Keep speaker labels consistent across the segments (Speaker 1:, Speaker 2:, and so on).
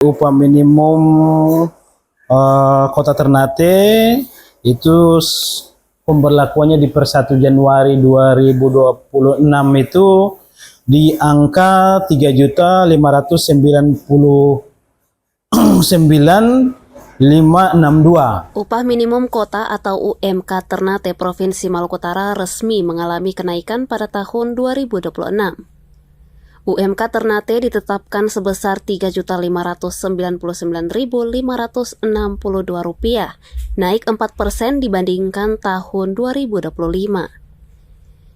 Speaker 1: Upah minimum Kota Ternate itu pemberlakuannya di per 1 Januari 2026 itu di angka 3.599.562.
Speaker 2: Upah minimum kota atau UMK Ternate Provinsi Maluku Utara resmi mengalami kenaikan pada tahun 2026. UMK Ternate ditetapkan sebesar Rp3.599.562, naik 4% dibandingkan tahun 2025.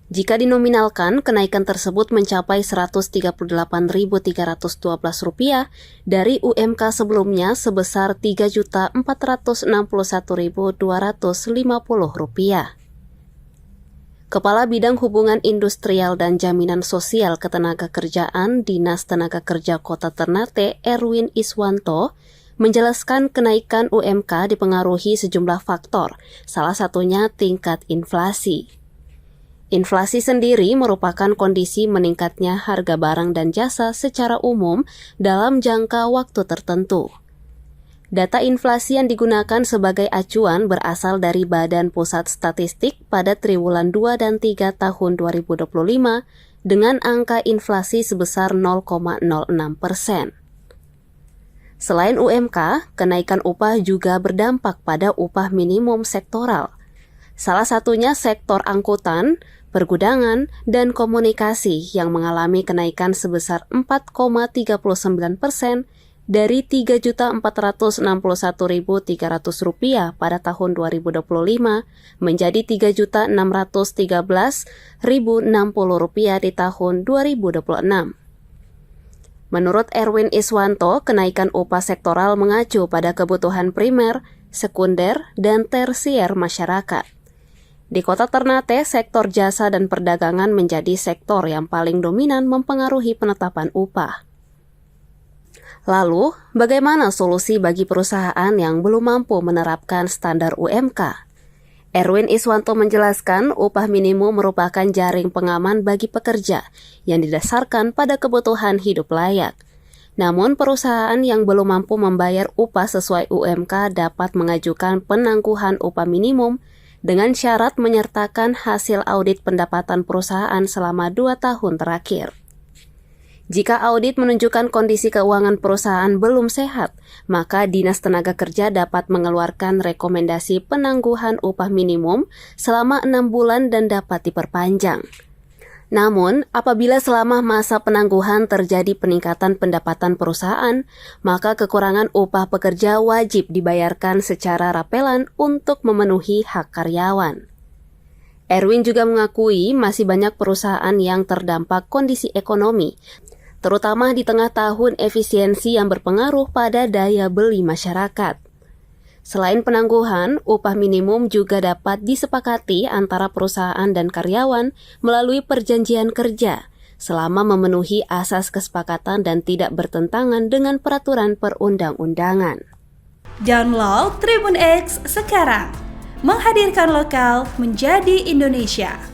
Speaker 2: Jika dinominalkan, kenaikan tersebut mencapai Rp138.312 dari UMK sebelumnya sebesar Rp3.461.250. Kepala Bidang Hubungan Industrial dan Jaminan Sosial Ketenagakerjaan Dinas Tenaga Kerja Kota Ternate, Erwin Iswanto, menjelaskan kenaikan UMK dipengaruhi sejumlah faktor, salah satunya tingkat inflasi. Inflasi sendiri merupakan kondisi meningkatnya harga barang dan jasa secara umum dalam jangka waktu tertentu. Data inflasi yang digunakan sebagai acuan berasal dari Badan Pusat Statistik pada triwulan 2 dan 3 tahun 2025 dengan angka inflasi sebesar 0,06%. Selain UMK, kenaikan upah juga berdampak pada upah minimum sektoral. Salah satunya sektor angkutan, pergudangan, dan komunikasi yang mengalami kenaikan sebesar 4,39% dari Rp3.461.300 pada tahun 2025 menjadi Rp3.613.060 di tahun 2026. Menurut Erwin Iswanto, kenaikan upah sektoral mengacu pada kebutuhan primer, sekunder, dan tersier masyarakat. Di Kota Ternate, sektor jasa dan perdagangan menjadi sektor yang paling dominan mempengaruhi penetapan upah. Lalu, bagaimana solusi bagi perusahaan yang belum mampu menerapkan standar UMK? Erwin Iswanto menjelaskan upah minimum merupakan jaring pengaman bagi pekerja yang didasarkan pada kebutuhan hidup layak. Namun, perusahaan yang belum mampu membayar upah sesuai UMK dapat mengajukan penangguhan upah minimum dengan syarat menyertakan hasil audit pendapatan perusahaan selama 2 tahun terakhir. Jika audit menunjukkan kondisi keuangan perusahaan belum sehat, maka Dinas Tenaga Kerja dapat mengeluarkan rekomendasi penangguhan upah minimum selama 6 bulan dan dapat diperpanjang. Namun, apabila selama masa penangguhan terjadi peningkatan pendapatan perusahaan, maka kekurangan upah pekerja wajib dibayarkan secara rapelan untuk memenuhi hak karyawan. Erwin juga mengakui masih banyak perusahaan yang terdampak kondisi ekonomi, terutama di tengah tahun efisiensi yang berpengaruh pada daya beli masyarakat. Selain penangguhan, upah minimum juga dapat disepakati antara perusahaan dan karyawan melalui perjanjian kerja, selama memenuhi asas kesepakatan dan tidak bertentangan dengan peraturan perundang-undangan.
Speaker 3: Download Tribun X sekarang, menghadirkan lokal menjadi Indonesia.